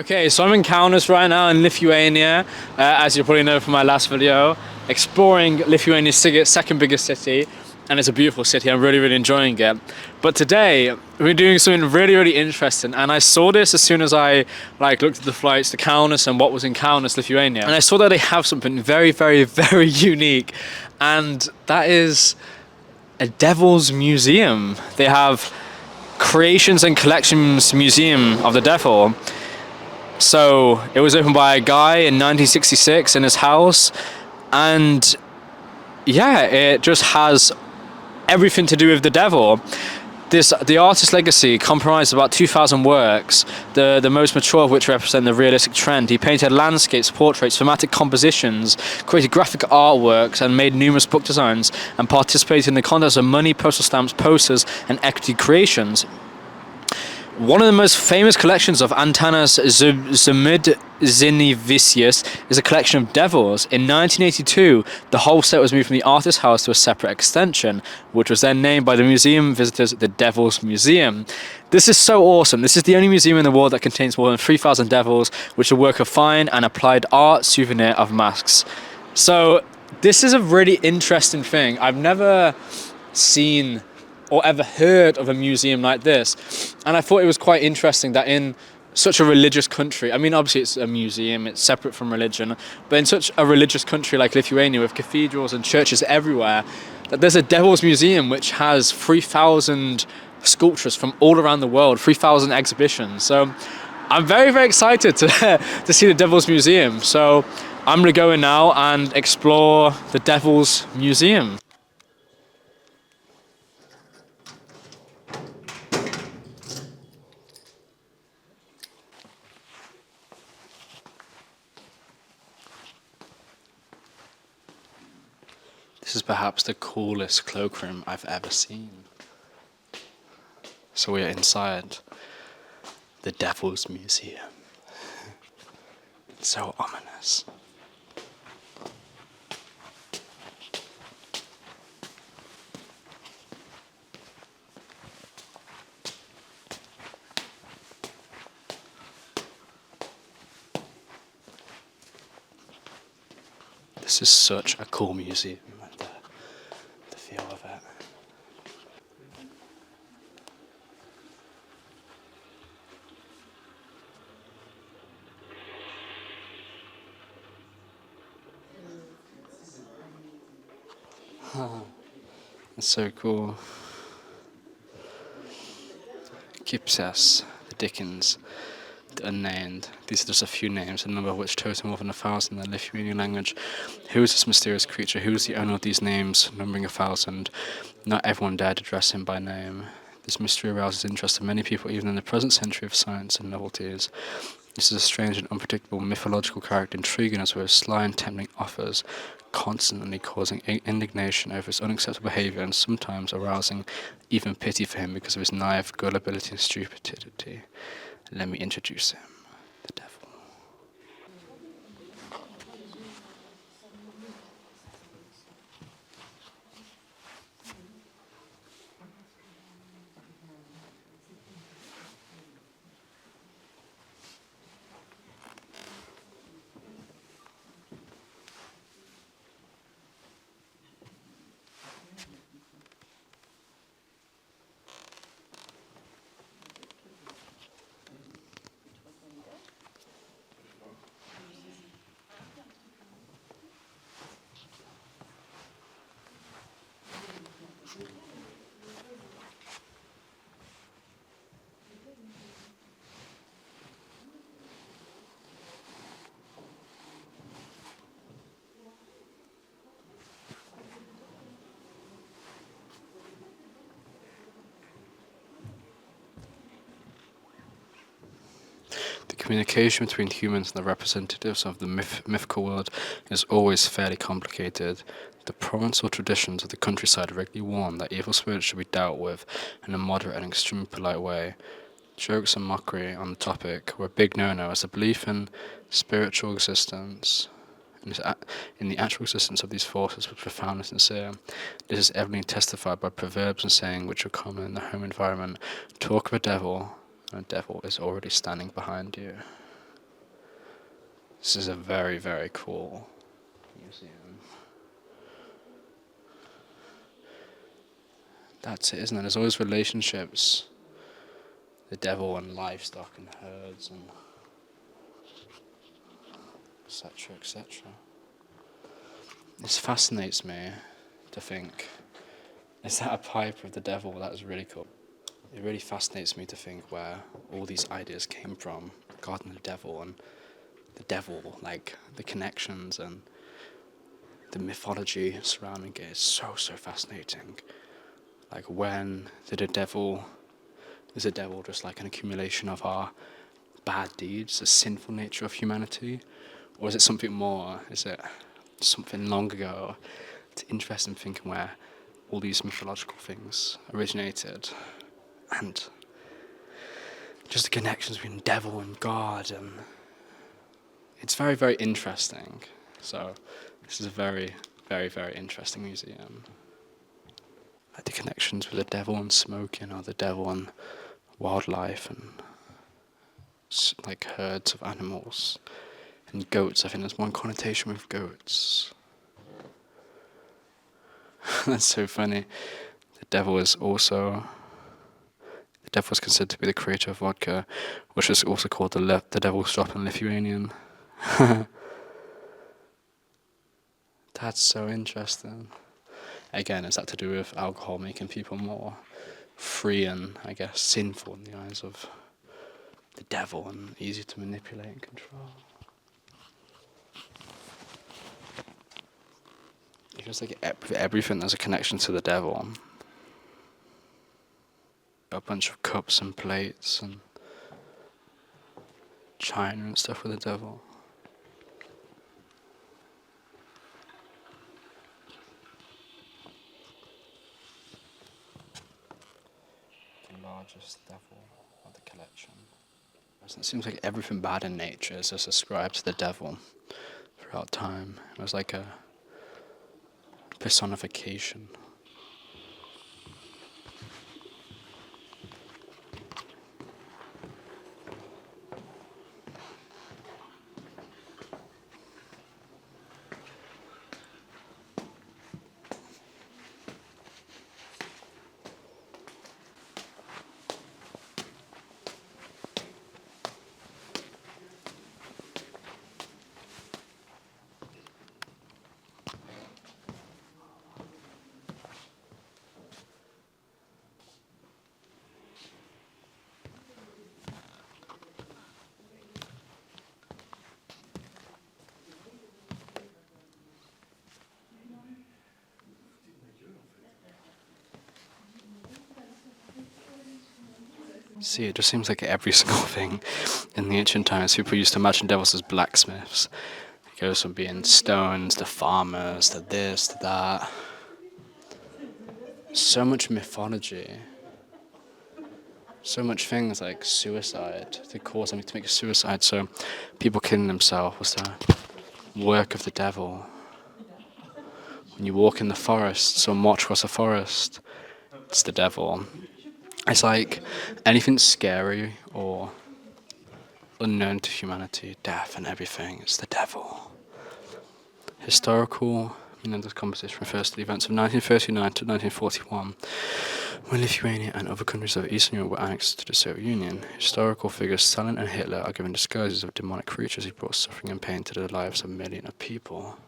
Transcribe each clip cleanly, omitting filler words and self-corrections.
Okay, so I'm in Kaunas right now in Lithuania, as you probably know from my last video, exploring Lithuania's second biggest city, and it's a beautiful city. I'm really enjoying it. But today we're doing something really interesting, and I saw this as soon as I looked at the flights to Kaunas and what was in Kaunas, Lithuania, and I saw that they have something very unique, and that is a Devil's Museum. They have Creations and Collections Museum of the Devil. So it was opened by a guy in 1966 in his house, and yeah, it just has everything to do with the devil. The artist's legacy comprised about 2,000 works, the most mature of which represent the realistic trend. He painted landscapes, portraits, thematic compositions, created graphic artworks, and made numerous book designs, and participated in the contest of money, postal stamps, posters, and equity creations. One of the most famous collections of Antanas Zimidzinivicius is a collection of devils. In 1982, the whole set was moved from the artist's house to a separate extension, which was then named by the museum visitors the Devil's Museum. This is so awesome. This is the only museum in the world that contains more than 3,000 devils, which is a work of fine and applied art souvenir of masks. So this is a really interesting thing. I've never seen or ever heard of a museum like this, and I thought it was quite interesting that in such a religious country, I mean obviously it's a museum, it's separate from religion, but in such a religious country like Lithuania with cathedrals and churches everywhere, that there's a Devil's Museum which has 3,000 sculptures from all around the world, 3,000 exhibitions. So I'm very excited to see the Devil's Museum. So I'm gonna go in now and explore the Devil's Museum. This is perhaps the coolest cloakroom I've ever seen. So we are inside the Devil's Museum. It's so ominous. This is such a cool museum. The feel of it. That's so cool. Kipsas, the Dickens, the Unnamed. These are just a few names, a number of which total more than 1,000 in the Lithuanian language. Who is this mysterious creature? Who is the owner of these names, numbering 1,000? Not everyone dared address him by name. This mystery arouses interest in many people, even in the present century of science and novelties. This is a strange and unpredictable mythological character, intriguing us with his sly and tempting offers, constantly causing indignation over his unacceptable behavior and sometimes arousing even pity for him because of his naive gullibility and stupidity. Let me introduce him, the devil. Communication between humans and the representatives of the mythical world is always fairly complicated. The province or traditions of the countryside regularly warn that evil spirits should be dealt with in a moderate and extremely polite way. Jokes and mockery on the topic were a big no-no, as the belief in spiritual existence in the actual existence of these forces was profound and sincere. This is evidently testified by proverbs and sayings which are common in the home environment. Talk of a devil, and a devil is already standing behind you. This is a very, very cool museum. That's it, isn't it? There's always relationships. The devil and livestock and herds and etc. etc. This fascinates me to think, is that a pipe of the devil? That is really cool. It really fascinates me to think where all these ideas came from, God and the devil, like the connections and the mythology surrounding it is so fascinating. Like, when did is the devil just like an accumulation of our bad deeds, the sinful nature of humanity? Or is it something more? Is it something long ago? It's interesting thinking where all these mythological things originated, and just the connections between devil and God, and it's very, very interesting. So this is a very, very, very interesting museum. Like the connections with the devil and smoking, or the devil and wildlife, and like herds of animals. And goats, I think there's one connotation with goats. That's so funny. The devil is considered to be the creator of vodka, which is also called the devil's drop in Lithuanian. That's so interesting. Again, is that to do with alcohol making people more free and, I guess, sinful in the eyes of the devil and easy to manipulate and control? It feels like everything there's a connection to the devil. A bunch of cups and plates and china and stuff with the devil. The largest devil of the collection. It seems like everything bad in nature is just ascribed to the devil throughout time. It was like a personification. See, it just seems like every single thing in the ancient times, people used to imagine devils as blacksmiths. It goes from being stones to farmers to this to that. So much mythology. So much things like suicide, to cause something to make suicide. So people killing themselves was the work of the devil. When you walk in the forest, or march across a forest, it's the devil. It's like anything scary or unknown to humanity, death and everything, it's the devil. Historical, this composition refers to the events of 1939 to 1941, when Lithuania and other countries of Eastern Europe were annexed to the Soviet Union. Historical figures Stalin and Hitler are given disguises of demonic creatures who brought suffering and pain to the lives of millions of people.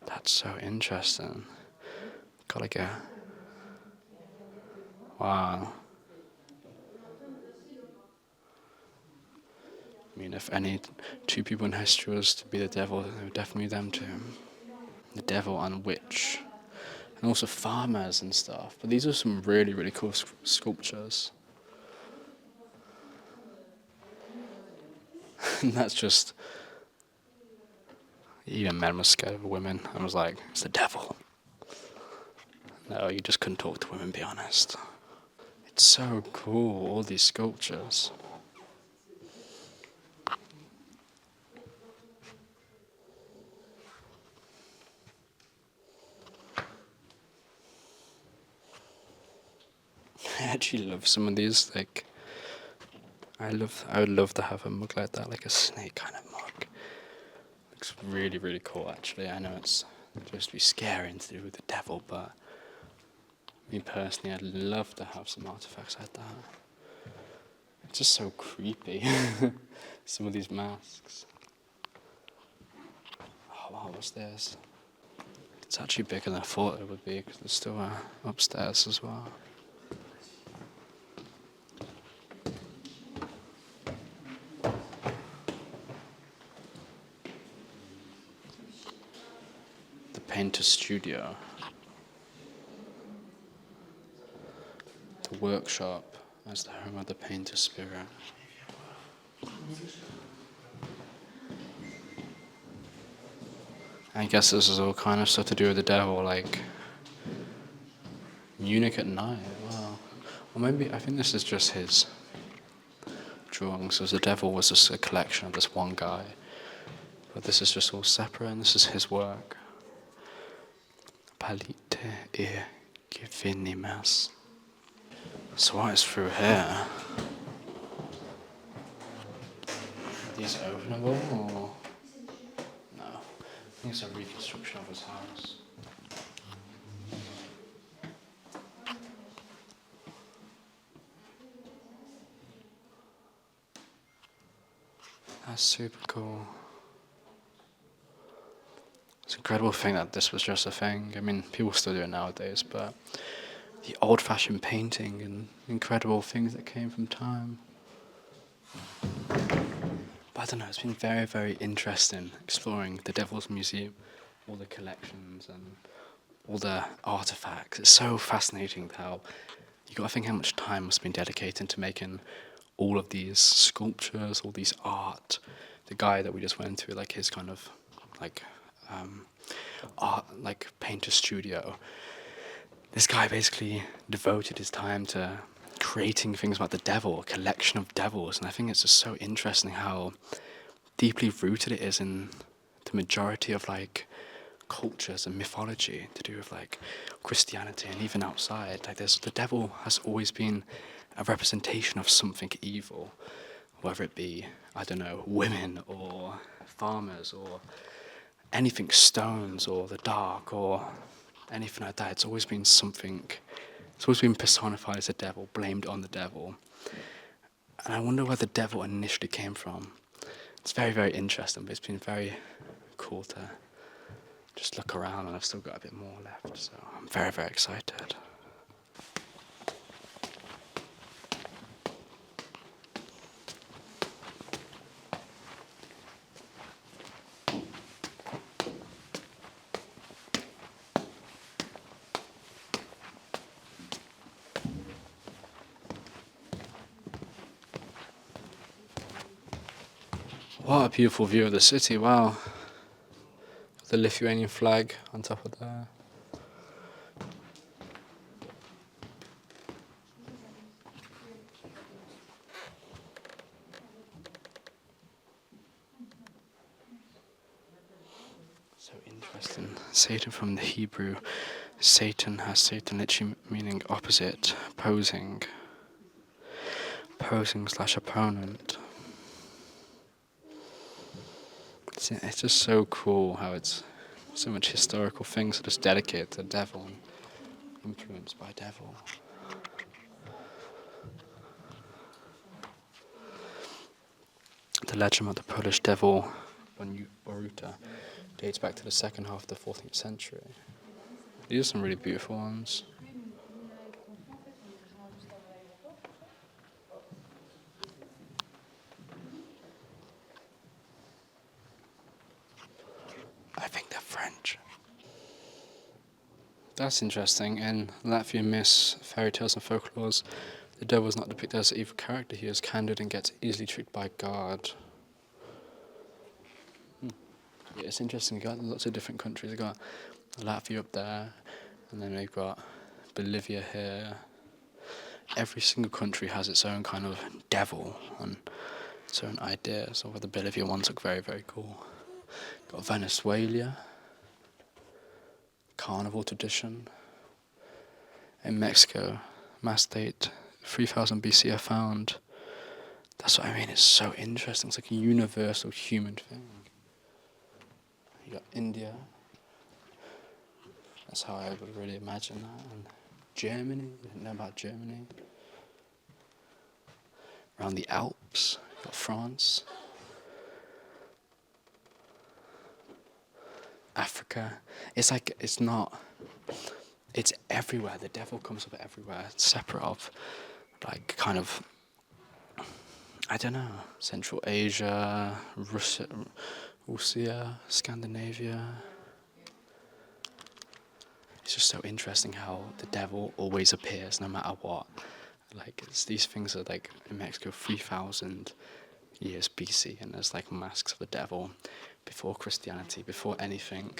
That's so interesting. Gotta get... Wow. I mean, if any two people in history was to be the devil, it would definitely be them two. The devil and witch. And also farmers and stuff. But these are some really, really cool sculptures. And that's just... Even men were scared of women. I was like, it's the devil. No, you just couldn't talk to women, be honest. It's so cool, all these sculptures. I actually love some of these, like, I would love to have a mug like that, like a snake kind of mug. looks really, really cool actually. I know it's supposed to be scary and to do with the devil, but me personally, I'd love to have some artifacts like that. It's just so creepy, some of these masks. Oh wow, what's this? It's actually bigger than I thought it would be, because there's still upstairs as well. The painter studio. The workshop as the home of the painter spirit. I guess this is all kind of stuff to do with the devil, like Munich at night. Wow. Or maybe I think this is just his drawings. So the devil was just a collection of this one guy, but this is just all separate, and this is his work. Palite e gefinimas. So what is through here? Are these openable or no? I think it's a reconstruction of his house. That's super cool. It's an incredible thing that this was just a thing. I mean, people still do it nowadays, but the old-fashioned painting and incredible things that came from time. But I don't know, it's been very, very interesting exploring the Devil's Museum, all the collections and all the artifacts. It's so fascinating how you got to think how much time must have been dedicated to making all of these sculptures, all these art. The guy that we just went through, like his kind of like art, like painter studio. This guy basically devoted his time to creating things about the devil, a collection of devils, and I think it's just so interesting how deeply rooted it is in the majority of like cultures and mythology to do with like Christianity and even outside. Like the devil has always been a representation of something evil, whether it be, I don't know, women or farmers or anything, stones or the dark or anything like that. It's always been something, it's always been personified as a devil, blamed on the devil. And I wonder where the devil initially came from. It's very, very interesting, but it's been very cool to just look around, and I've still got a bit more left, so I'm very, very excited. What a beautiful view of the city, wow. The Lithuanian flag on top of there. So interesting. Satan from the Hebrew. Satan has Satan literally meaning opposite, opposing. Opposing/opponent. It's just so cool how it's so much historical things that is dedicated to the devil and influenced by devil. The legend of the Polish devil Boruta dates back to the second half of the 14th century. These are some really beautiful ones. I think they're French. That's interesting. In Latvian myths, fairy tales and folklores, the devil is not depicted as an evil character. He is candid and gets easily tricked by God. Yeah, it's interesting. You've got lots of different countries. You've got Latvia up there, and then we've got Bolivia here. Every single country has its own kind of devil and its own ideas. So the Bolivia ones look very, very cool. Got Venezuela, carnival tradition. In Mexico, mass date 3000 BC are found. That's what I mean, it's so interesting. It's like a universal human thing. You got India. That's how I would really imagine that. And Germany, you didn't know about Germany. Around the Alps, you got France. Africa. It's like, it's not, it's everywhere. The devil comes up everywhere. It's separate of, like, kind of, I don't know, Central Asia, Russia, Scandinavia. It's just so interesting how the devil always appears no matter what. Like, these things are like in Mexico 3,000 years BC, and there's like masks of the devil before Christianity, before anything.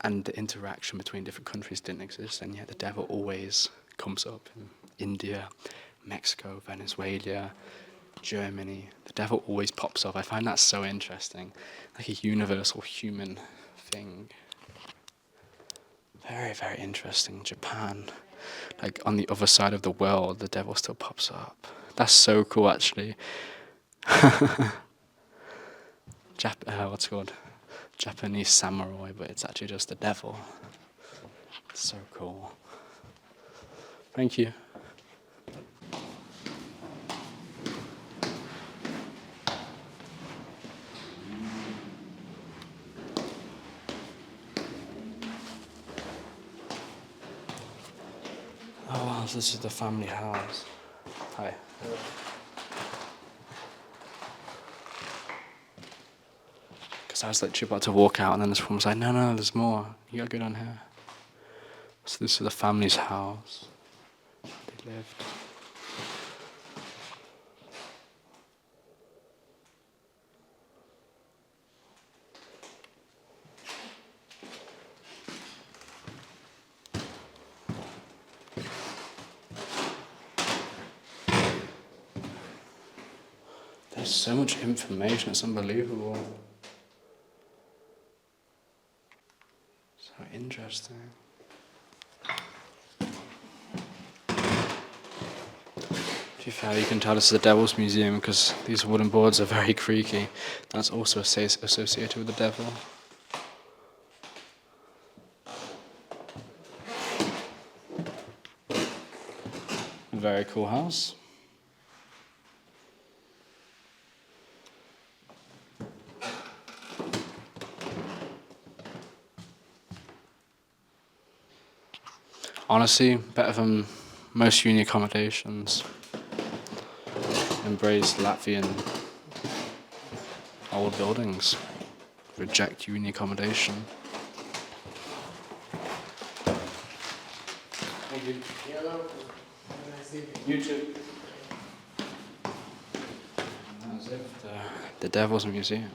And the interaction between different countries didn't exist, and yet the devil always comes up in India, Mexico, Venezuela, Germany. The devil always pops up. I find that so interesting, like a universal human thing. Very, very interesting. Japan, like on the other side of the world, the devil still pops up. That's so cool, actually. What's it called? Japanese samurai, but it's actually just the devil. It's so cool. Thank you. Oh wow, this is the family house. Hi. Because I was literally about to walk out, and then this woman was like, no, there's more. You gotta go down here. So this is the family's house. They lived. There's so much information, it's unbelievable. So interesting. To be fair, you can tell this is the Devil's Museum because these wooden boards are very creaky. That's also associated with the devil. Very cool house. Honestly, better than most uni accommodations. Embrace Latvian old buildings. Reject uni accommodation. Thank you. You too. And that's it. The Devil's Museum.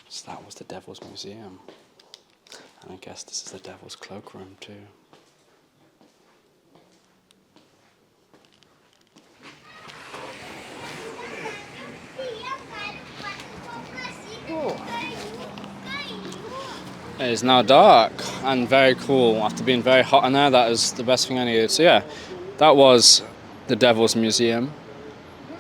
So that was the Devil's Museum. And I guess this is the Devil's Cloakroom too. It is now dark and very cool. After being very hot in there, that is the best thing I needed. So yeah, that was the Devil's Museum.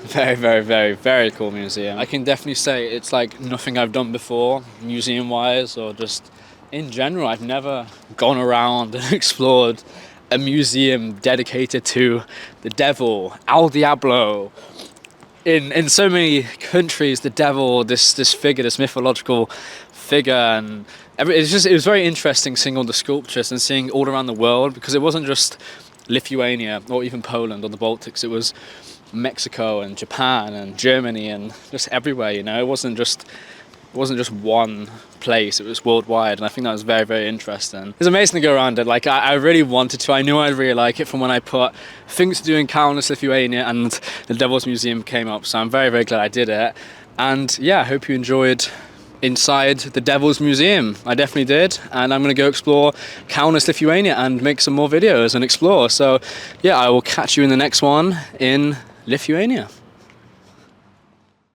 Very, very, very, very cool museum. I can definitely say it's like nothing I've done before, museum-wise, or just in general. I've never gone around and explored a museum dedicated to the devil, El Diablo. In so many countries, the devil, this figure, this mythological figure, and it was very interesting seeing all the sculptures and seeing all around the world, because it wasn't just Lithuania or even Poland or the Baltics. It was Mexico and Japan and Germany and just everywhere, you know. It wasn't just It wasn't just one place, it was worldwide, and I think that was very, very interesting. It was amazing to go around it. Like, I really wanted to. I knew I'd really like it from when I put things to do in Kaunas, Lithuania, and the Devil's Museum came up, so I'm very, very glad I did it. And yeah, I hope you enjoyed inside the Devil's Museum. I definitely did, and I'm going to go explore Kaunas, Lithuania, and make some more videos and explore. So yeah, I will catch you in the next one in Lithuania.